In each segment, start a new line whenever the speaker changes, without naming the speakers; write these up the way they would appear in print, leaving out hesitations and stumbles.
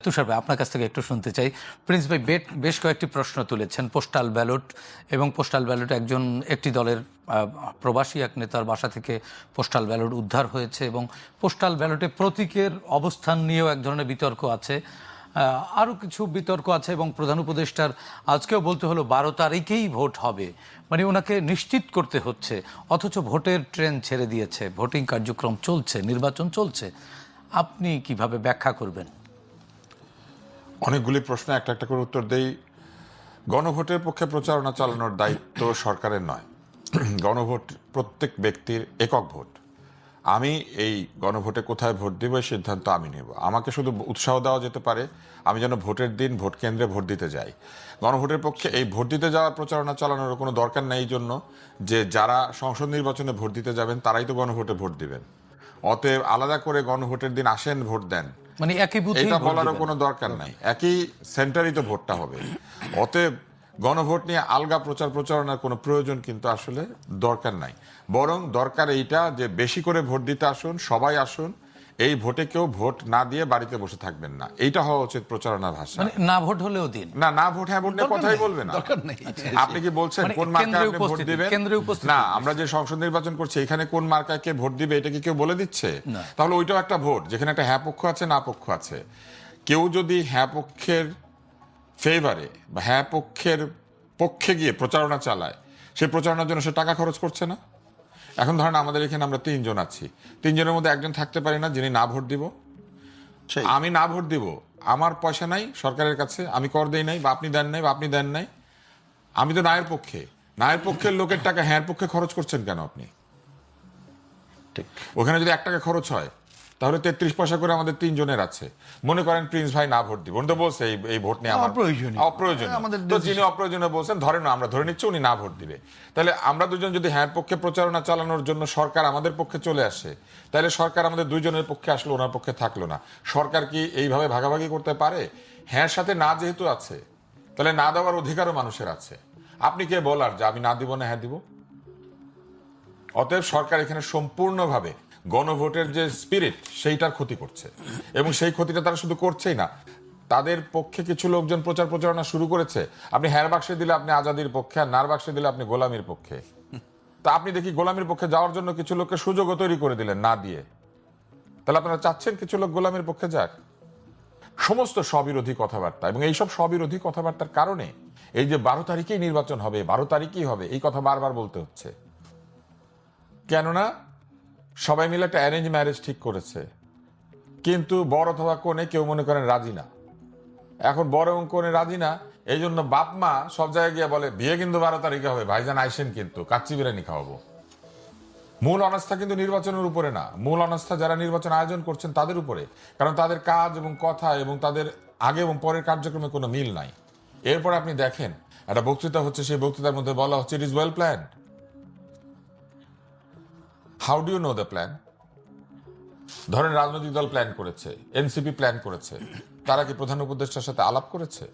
তুষার ভাই, আপনার কাছ থেকে একটু শুনতে চাই। প্রিন্স ভাই বেশ কয়েকটি প্রশ্ন তুলেছেন। পোস্টাল ব্যালট এবং পোস্টাল ব্যালট একটি দলের প্রবাসী এক নেতার বাসা থেকে পোস্টাল ব্যালট উদ্ধার হয়েছে এবং পোস্টাল ব্যালটে প্রতীকের অবস্থান নিয়েও এক ধরনের বিতর্ক আছে, আরও কিছু বিতর্ক আছে এবং প্রধান উপদেষ্টার আজকেও বলতে হলো 12 তারিখেই ভোট হবে, মানে ওনাকে নিশ্চিত করতে হচ্ছে, অথচ ভোটের ট্রেন ছেড়ে দিয়েছে, ভোটিং কার্যক্রম চলছে, নির্বাচন চলছে। আপনি কিভাবে ব্যাখ্যা করবেন?
অনেকগুলি প্রশ্ন একটা একটা করে উত্তর দেই। গণভোটের পক্ষে প্রচারণা চালানোর দায়িত্ব সরকারের নয়। গণভোট প্রত্যেক ব্যক্তির একক ভোট। আমি এই গণভোটে কোথায় ভোট দেব এই সিদ্ধান্ত আমি নেব। আমাকে শুধু উৎসাহ দেওয়া যেতে পারে আমি যেন ভোটের দিন ভোট কেন্দ্রে ভোট দিতে যাই। গণভোটের পক্ষে এই ভোট দিতে যাওয়ার প্রচারণা চালানোর কোনো দরকার নেই, এই জন্য যে যারা সংসদ নির্বাচনে ভোট দিতে যাবেন তারাই তো গণভোটে ভোট দিবেন। অতএব আলাদা করে গণভোটের দিন আসেন ভোট দেন
মানে একই বুথে
এটা বলারও কোনো দরকার নাই। একই সেন্টারই তো ভোটটা হবে। অতএব গণভোট নিয়ে আলগা প্রচারণার কোনো প্রয়োজন কিন্তু আসলে দরকার নাই। বরং দরকার এইটা যে বেশি করে ভোট দিতে আসুন, সবাই আসুন, এই ভোটে কেউ ভোট না দিয়ে বাড়িতে বসে থাকবেন না, এইটা হওয়া উচিত প্রচারণার ভাষা।
মানে না ভোট হলেও দিন,
না ভোট হ্যাঁ ভোট নিয়ে কথাই বলবে না। আপনি কি বলছেন কোন মার্কায় আপনি ভোট দিবেন? না, আমরা যে সংসদ নির্বাচন করছি এখানে কোন মার্কায় কে ভোট দিবে এটা কি কেউ বলে দিচ্ছে? তাহলে ওইটাও একটা ভোট, যেখানে একটা হ্যাঁ পক্ষ আছে না পক্ষ আছে। কেউ যদি হ্যাঁ পক্ষের ফেভারে বা হ্যাঁ পক্ষের পক্ষে গিয়ে প্রচারণা চালায়, সেই প্রচারণার জন্য সে টাকা খরচ করছে না। এখন ধরেন আমাদের এখানে আমরা 3 জন আছি, 3 জনের মধ্যে একজন থাকতে পারি না যিনি না ভোট দিব। আমি না ভোট দিব, আমার পয়সা নাই সরকারের কাছে, আমি কর দেই নাই বা আপনি দেন নাই বা আপনি দেন নাই, আমি তো নায়ের পক্ষে। নায়ের পক্ষের লোকের টাকা হ্যাঁ পক্ষে খরচ করছেন কেন আপনি? ওখানে যদি 1 টাকা খরচ হয় তাহলে 33 পয়সা করে আমাদের 3 জনের আছে। মনে করেন প্রিন্স ভাই না ভোট দিব, উনি তো বলছে এই ভোট নিয়ে আমার অপ্রয়োজনীয়। তো যিনি অপ্রয়োজনীয় বলছেন, ধরেন আমরা ধরে নিচ্ছি উনি না ভোট দিবে, তাহলে আমরা দুজন যদি হ্যাঁ পক্ষে প্রচারণা চালানোর জন্য সরকার আমাদের পক্ষে চলে আসে, তাহলে সরকার আমাদের দুইজনের পক্ষে আসলো, ওনার পক্ষে থাকলো না। সরকার কি এইভাবে ভাগাভাগি করতে পারে? হ্যাঁ সাথে না যেহেতু আছে, তাহলে না দেওয়ার অধিকারও মানুষের আছে। আপনি কে বলার যে আমি না দিব না হ্যাঁ দিব? অতএব সরকার এখানে সম্পূর্ণভাবে গণভোটের যে স্পিরিট সেইটার ক্ষতি করছে, এবং সেই ক্ষতিটা তারা শুধু করছেই না, তাদের পক্ষে কিছু লোকজন প্রচারণা শুরু করেছে। আপনি হ্যার বাক্সে দিলে আপনি আজাদির পক্ষে, আর নার বাক্সে দিলে আপনি গোলামির পক্ষে। তা আপনি দেখি গোলামির পক্ষে যাওয়ার জন্য কিছু লোককে সুযোগও তৈরি করে দিলেন না দিয়ে। তাহলে আপনারা চাচ্ছেন কিছু লোক গোলামির পক্ষে যাক? সমস্ত স্ববিরোধী কথাবার্তা, এবং এইসব স্ববিরোধী কথাবার্তার কারণে এই যে 12 তারিখেই নির্বাচন হবে, 12 তারিখেই হবে, এই কথা বারবার বলতে হচ্ছে। কেননা সবাই মিলে একটা অ্যারেঞ্জ ম্যারেজ ঠিক করেছে, কিন্তু বর অথবা কনে কেউ মনে করেন রাজি না। এখন বর এবং কনে রাজি না, এই জন্য বাপ মা সব জায়গায় গিয়ে বলে বিয়ে কিন্তু 12 তারিখে হবে, ভাইজান আইসেন কিন্তু কাচ্চি বিরিয়ানি খাওয়াবো। মূল অনাস্থা কিন্তু নির্বাচনের উপরে না, মূল অনাস্থা যারা নির্বাচন আয়োজন করছেন তাদের উপরে। কারণ তাদের কাজ এবং কথা এবং তাদের আগে এবং পরের কার্যক্রমে কোনো মিল নাই। এরপর আপনি দেখেন একটা বক্তৃতা হচ্ছে, সেই বক্তৃতার মধ্যে বলা হচ্ছে it is well planned. How do you know the plan? ধরেন রাজনৈতিক দল প্ল্যান করেছে, এনসিপি প্ল্যান করেছে, তারা কি প্রধান উপদেষ্টার সাথে আলাপ করেছে?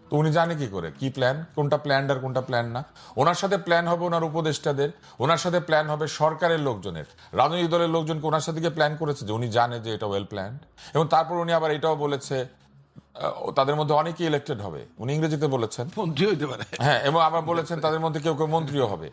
তো উনি জানে কি করে কি প্ল্যান, কোনটা প্ল্যান আর কোনটা প্ল্যান না? ওনার সাথে প্ল্যান হবে ওনার উপদেষ্টাদের, ওনার সাথে প্ল্যান হবে সরকারের লোকজনের। রাজনৈতিক দলের লোকজনকে ওনার সাথে গিয়ে প্ল্যান করেছে যে উনি জানে যে এটা ওয়েল প্ল্যান্ড। এবং তারপর উনি আবার এটাও বলেছে তাদের মধ্যে অনেকেই ইলেক্টেড হবে, উনি ইংরেজিতে বলেছেন মন্ত্রী হইতে পারে, হ্যাঁ, এবং আবার বলেছেন তাদের মধ্যে কেউ কেউ মন্ত্রীও হবে।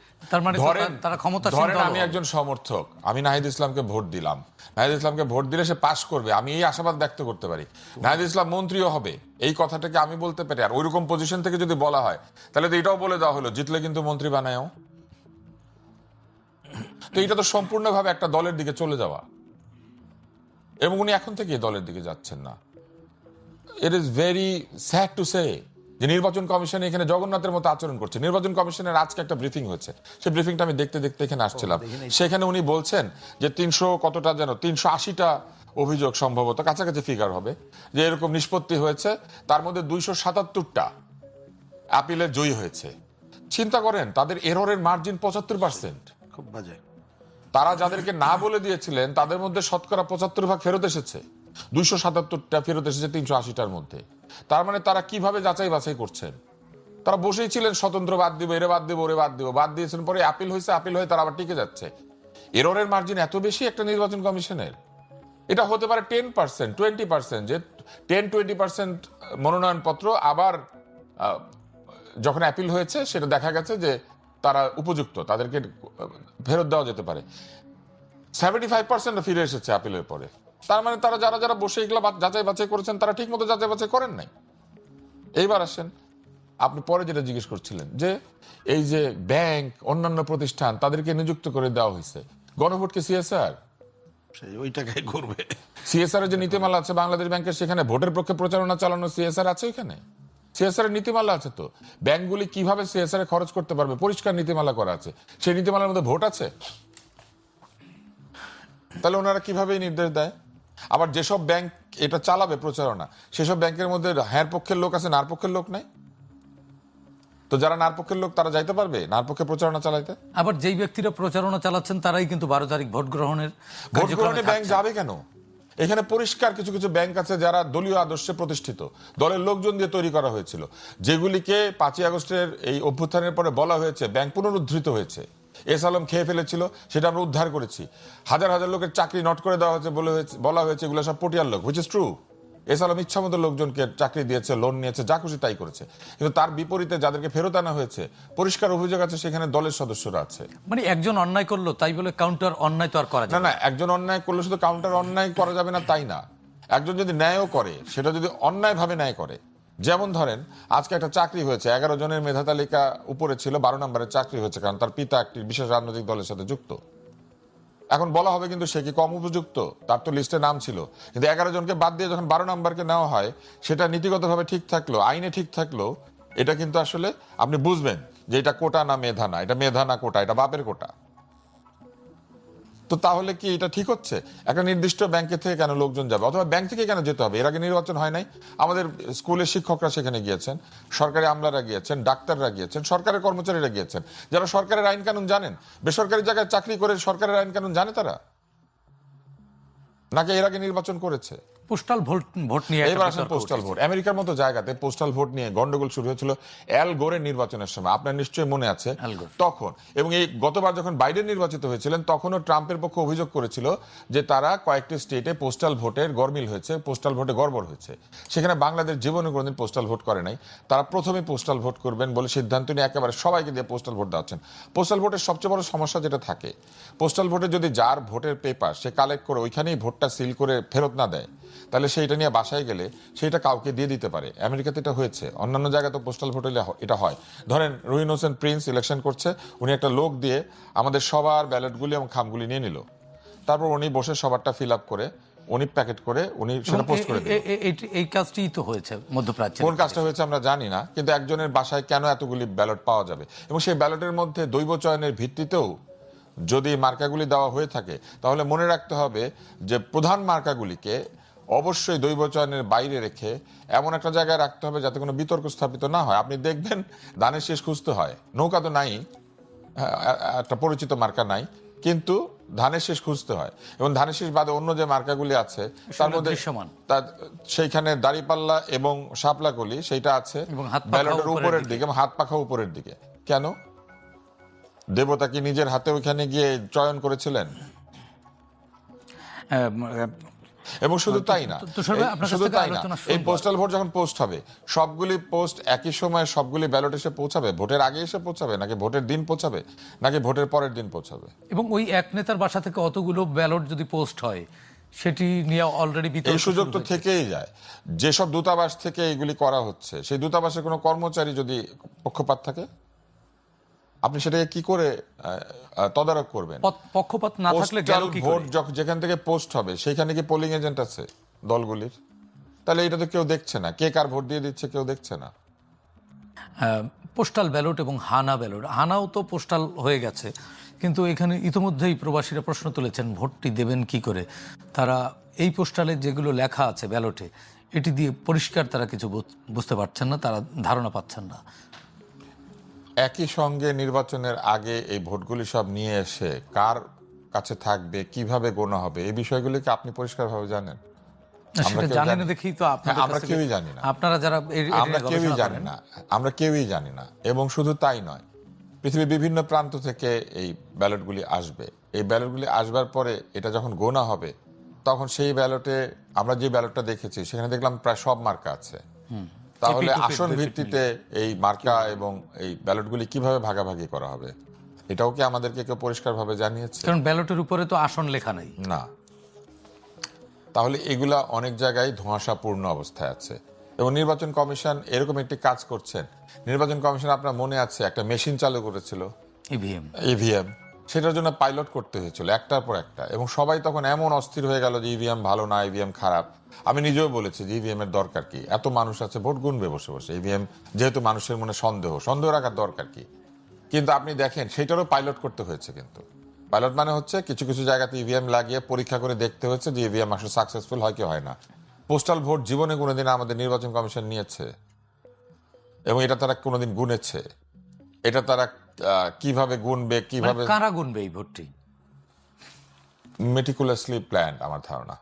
ধরেন আমি একজন সমর্থক, আমি নাহিদ ইসলামকে ভোট দিলাম, নাহিদ ইসলামকে ভোট দিলে সে পাশ করবে, আমি এই আশাবাদ ব্যক্ত করতে পারি। নাহিদ ইসলাম মন্ত্রীও হবে, এই কথাটাকে আমি বলতে পারি। আর ওইরকম পজিশন থেকে যদি বলা হয় তাহলে তো এটাও বলে দেওয়া হলো জিতলে কিন্তু মন্ত্রী বানায়ও। তো এটা তো সম্পূর্ণভাবে একটা দলের দিকে চলে যাওয়া, এবং উনি এখন থেকে দলের দিকে যাচ্ছেন না। It is very sad to say যে নির্বাচন কমিশন এখানে জগন্নাথের মতো আচরণ করছে। নির্বাচন কমিশনের আজকে একটা ব্রিফিং হয়েছে, সেই ব্রিফিংটা আমি দেখতে এখানে আসছিলাম। সেখানে উনি বলছেন যে 380টা অভিযোগ, সম্ভবত কাছাকাছি ফিগার হবে, যে এরকম নিষ্পত্তি হয়েছে, তার মধ্যে 277টা আপিলে জয়ী হয়েছে। চিন্তা করেন, তাদের এররের মার্জিন 75%।
খুব বাজে।
তারা যাদেরকে না বলে দিয়েছিলেন তাদের মধ্যে শতকরা 75% ফেরত এসেছে, 277টা ফেরত এসেছে 380টার মধ্যে। তার মানে তারা কিভাবে যাচাই বাছাই করছেন? তারা বসেই ছিলেন স্বতন্ত্র বাদ দিব, এরে বাদ দিব, ওরে বাদ দিব, বাদ দিয়েছেন, পরে আপিল হয়েছে, আপিল হয়ে তারা আবার টিকে যাচ্ছে। এররের মার্জিন এত বেশি একটা নির্বাচন কমিশনের? এটা হতে পারে 10%, 20%, যে 10-20% মনোনয়নপত্র আবার যখন অ্যাপিল হয়েছে সেটা দেখা গেছে যে তারা উপযুক্ত, তাদেরকে ফেরত দেওয়া যেতে পারে। 75% ফিরে এসেছে আপিলের পরে। তার মানে তারা যারা যারা বসে এগুলো যাচাই বাছাই করেছেন তারা ঠিক মতো যাচাই বাছাই করেন নাই। এইবার আসেন, আপনি পরে যেটা জিজ্ঞেস করছিলেন যে এই যে ব্যাংক অন্যান্য প্রতিষ্ঠান তাদেরকে নিযুক্ত করে দেওয়া হয়েছে, গণভোটকে সিএসআর
ওই টাকায় করবে।
সিএসআর এর যে নীতিমালা আছে বাংলাদেশ ব্যাংকের, সেখানে ভোটের পক্ষে প্রচারণা চালানো সিএসআর আছে ওইখানে। সিএসআর এর নীতিমালা আছে তো, ব্যাংকগুলি কিভাবে সিএসআর এ খরচ করতে পারবে পরিষ্কার নীতিমালা করা আছে। সেই নীতিমালার মধ্যে ভোট আছে, তাহলে ওনারা কিভাবে এই নির্দেশ দেয়? আবার যেসব ব্যাংক এটা চালাবে প্রচারণা, সেসব ব্যাংকের মধ্যে হ্যাঁ পক্ষের লোক আছে, নার পক্ষের লোক নাই। তো যারা নার পক্ষের লোক তারা যাইতে পারবে নার পক্ষে প্রচারণা চালাইতে?
আবার যেই ব্যক্তিরা প্রচারণা চালাচ্ছেন তারাই কিন্তু 12 তারিখ ভোট গ্রহণের
ভোট গ্রহণে ব্যাংক যাবে কেন? এখানে পরিষ্কার কিছু কিছু ব্যাংক আছে যারা দলীয় আদর্শে প্রতিষ্ঠিত, দলের লোকজন দিয়ে তৈরি করা হয়েছিল, যেগুলিকে 5ই আগস্টের এই অভ্যুত্থানের পরে বলা হয়েছে ব্যাংক পুনরুদ্ধৃত হয়েছে। এস আলম খেয়ে ফেলেছিল, সেটা আমরা উদ্ধার করেছি। হাজার হাজার লোকের চাকরি নট করে দেওয়া হয়েছে, বলা হয়েছে এগুলো সব পটিয়ার লোক, which is true. S Alam ইচ্ছা মতো লোকজনকে চাকরি দিয়েছে, লোন নিয়েছে, যা খুশি তাই করেছে। কিন্তু তার বিপরীতে যাদেরকে ফেরত আনা হয়েছে পরিষ্কার অভিযোগ আছে সেখানে দলের সদস্যরা আছে।
মানে একজন অন্যায় করলো তাই বলে কাউন্টার অন্যায় তো আর করা যায়
না না, একজন অন্যায় করলে শুধু কাউন্টার অন্যায় করা যাবে না তাই না, একজন যদি ন্যায়ও করে সেটা যদি অন্যায় ভাবে ন্যায় করে। যেমন ধরেন আজকে একটা চাকরি হয়েছে, 11 জনের মেধা তালিকা উপরে ছিল, 12 নম্বরের চাকরি হয়েছে কারণ তার পিতা একটি বিশেষ রাজনৈতিক দলের সাথে যুক্ত। এখন বলা হবে কিন্তু সে কি কম উপযুক্ত? তার তো লিস্টে নাম ছিল, কিন্তু 11 জনকে বাদ দিয়ে যখন 12 নম্বরকে নেওয়া হয়, সেটা নীতিগতভাবে ঠিক থাকলো, আইনে ঠিক থাকলো, এটা কিন্তু আসলে আপনি বুঝবেন যে এটা কোটা না মেধা না, এটা মেধা না কোটা, এটা বাপের কোটা। তো তাহলে কি এটা ঠিক হচ্ছে? একটা নির্দিষ্ট ব্যাংকে থেকে কেন লোকজন যাবে, অথবা ব্যাংক থেকে কেন যেতে হবে? এর আগে নির্বাচন হয় নাই? আমাদের স্কুলের শিক্ষকরা সেখানে গিয়েছেন, সরকারি আমলারা গিয়েছেন, ডাক্তাররা গিয়েছেন, সরকারের কর্মচারীরা গিয়েছেন, যারা সরকারের আইন কানুন জানেন। বেসরকারি জায়গায় চাকরি করে সরকারের আইন কানুন জানে তারা? নাকি এর আগে নির্বাচন করেছে?
পোস্টাল ভোট নিয়ে একটা
এবার আসেন
বিতর্ক
পোস্টাল
উঠেছে।
ভোট। আমেরিকার মতো জায়গাতে পোস্টাল ভোট নিয়ে গন্ডগোল শুরু হয়েছিল অ্যাল গোরের নির্বাচনের সময়, আপনার নিশ্চয়ই মনে আছে
অ্যাল গোর।
তখন। এবং এই গতবার যখন বাইডেন নির্বাচিত হয়েছিলেন তখনও ট্রাম্পের পক্ষে অভিযোগ করেছিল যে তারা কয়েকটি স্টেটে পোস্টাল ভোটের গরমিল হয়েছে, পোস্টাল ভোটে গড়বড় হয়েছে। সেখানে বাংলাদেশ জীবনে কোনোদিন পোস্টাল ভোট করে নাই, তারা প্রথমে পোস্টাল ভোট করবেন বলে সিদ্ধান্ত নিয়ে একেবারে সবাইকে দিয়ে পোস্টাল ভোট দেওয়াচ্ছেন। পোস্টাল ভোটের সবচেয়ে বড় সমস্যা যেটা থাকে, পোস্টাল ভোটে যদি যার ভোটের পেপার সে কালেক্ট করে ওইখানেই ভোটটা সিল করে ফেরত না দেয়, তাহলে সেইটা নিয়ে বাসায় গেলে সেইটা কাউকে দিয়ে দিতে পারে। আমেরিকাতে এটা হয়েছে, অন্যান্য জায়গায় তো পোস্টাল ভোট হলে এটা হয়। ধরেন রুহিন হোসেন প্রিন্স ইলেকশন করছে, উনি একটা লোক দিয়ে আমাদের সবার ব্যালটগুলি এবং খামগুলি নিয়ে নিল, তারপর উনি বসে সবারটা ফিল আপ করে উনি প্যাকেট করে উনি সেটা পোস্ট করে দিল।
এই কাজটি তো হয়েছে মধ্যপ্রাচ্যে।
কোন কাজটা হয়েছে আমরা জানি না, কিন্তু একজনের বাসায় কেন এতগুলি ব্যালট পাওয়া যাবে? এবং সেই ব্যালটের মধ্যে দৈব চয়নের ভিত্তিতেও যদি মার্কাগুলি দেওয়া হয়ে থাকে, তাহলে মনে রাখতে হবে যে প্রধান মার্কাগুলিকে অবশ্যই দৈব চয়নের বাইরে রেখে এমন একটা জায়গায় রাখতে হবে যাতে কোনো বিতর্ক স্থাপিত না হয়। আপনি দেখবেন ধানের শেষ খুঁজতে হয়, নৌকা তো নাই, একটা পরিচিত মার্কা নাই, কিন্তু ধানের শেষ খুঁজতে হয়। এবং ধানের শেষ বাদে অন্য যে মার্কাগুলি আছে তার মধ্যে সেইখানে দাড়িপাল্লা এবং শাপলাকলি সেইটা আছে ব্যালটের উপরের দিকে এবং হাত পাখা উপরের দিকে। কেন? দেবতা কি নিজের হাতে ওইখানে গিয়ে চয়ন করেছিলেন? এবং শুধু তাই না, এই পোস্টাল ভোট যখন পোস্ট হবে, সবগুলি পোস্ট একই সময় সবগুলি ব্যালট এসে পৌঁছাবে, ভোটের আগে এসে পৌঁছাবে নাকি ভোটের দিন পৌঁছাবে নাকি ভোটের পরের দিন পৌঁছাবে?
এবং ওই এক নেতার বাসা থেকে অতগুলো ব্যালট যদি পোস্ট হয়, সেটি নিয়ে অলরেডি
এই সুযোগ তো থেকেই যায়। যেসব দূতাবাস থেকে এগুলি করা হচ্ছে, সেই দূতাবাসের কোনো কর্মচারী যদি পক্ষপাত থাকে, আপনি সেটাকে কি করে তদারক করবেন?
পক্ষপাত না থাকলে
ভোট যেখান থেকে পোস্ট হবে সেখানে কি পোলিং এজেন্ট আছে দলগুলির? তাহলে এটা তো কেউ দেখছে না, কে কার ভোট দিয়ে দিচ্ছে কেউ দেখছে না।
পোস্টাল ব্যালট এবং হানা ব্যালট, হানাও তো পোস্টাল হয়ে গেছে, কিন্তু এখানে ইতিমধ্যেই প্রবাসীরা প্রশ্ন তুলেছেন ভোটটি দেবেন কি করে। তারা এই পোস্টালে যেগুলো লেখা আছে ব্যালটে, এটি দিয়ে পরিষ্কার তারা কিছু বুঝতে পারছেন না, তারা ধারণা পাচ্ছেন না।
একই সঙ্গে নির্বাচনের আগে এই ভোটগুলি সব নিয়ে এসে কার কাছে থাকবে, কিভাবে গোনা হবে, এই বিষয়গুলিকে আপনি পরিষ্কারভাবে জানেন?
আমরা
কেউই জানি না,
আপনারা যারা
আমরা কেউই জানি না, আমরা কেউই জানি না। এবং শুধু তাই নয়, পৃথিবীর বিভিন্ন প্রান্ত থেকে এই ব্যালটগুলি আসবে। এই ব্যালটগুলি আসবার পরে এটা যখন গোনা হবে, তখন সেই ব্যালটে আমরা যে ব্যালটটা দেখেছি সেখানে দেখলাম প্রায় সব মার্কা আছে। তাহলে
এপিট ওপিট
আসন
বেপিট
ভিত্তিতে এই মার্কা এবং এই ব্যালটগুলি কিভাবে ভাগাভাগি করা হবে, এটাও কি আমাদেরকে কেউ পরিষ্কারভাবে জানিয়েছে?
কারণ ব্যালটের উপরে তো আসন লেখা নাই।
না। তাহলে এগুলা অনেক জায়গায় ধোঁয়াশাপূর্ণ অবস্থায় আছে এবং নির্বাচন কমিশন এরকম একটি কাজ করছেন। নির্বাচন কমিশন আপনার মনে আছে একটা মেশিন চালু করেছিল
ইভিএম।
ইভিএম, সেটার জন্য পাইলট করতে হয়েছিল একটার পর একটা, এবং সবাই তখন এমন অস্থির হয়ে গেল যে ইভিএম ভালো না, ইভিএম খারাপ। আমি নিজেও বলেছি যে ইভিএম এর দরকার কি, এত মানুষ আছে ভোট গুনবে বসে বসে, ইভিএম যেহেতু মানুষের মনে সন্দেহ রাখার দরকার কি। কিন্তু আপনি দেখেন সেটারও পাইলট করতে হয়েছে। কিন্তু পাইলট মানে হচ্ছে কিছু কিছু জায়গাতে ইভিএম লাগিয়ে পরীক্ষা করে দেখতে হয়েছে যে ইভিএম আসলে সাকসেসফুল হয় কি হয় না। পোস্টাল ভোট জীবনে কোনোদিন আমাদের নির্বাচন কমিশন নিয়েছে এবং এটা তারা কোনোদিন গুনেছে? এটা তারা কিভাবে গুনবে, কিভাবে
কারা গুনবে এই ভোটটি?
মেটিকুলাসলি প্ল্যান্ড আমার ধারণা।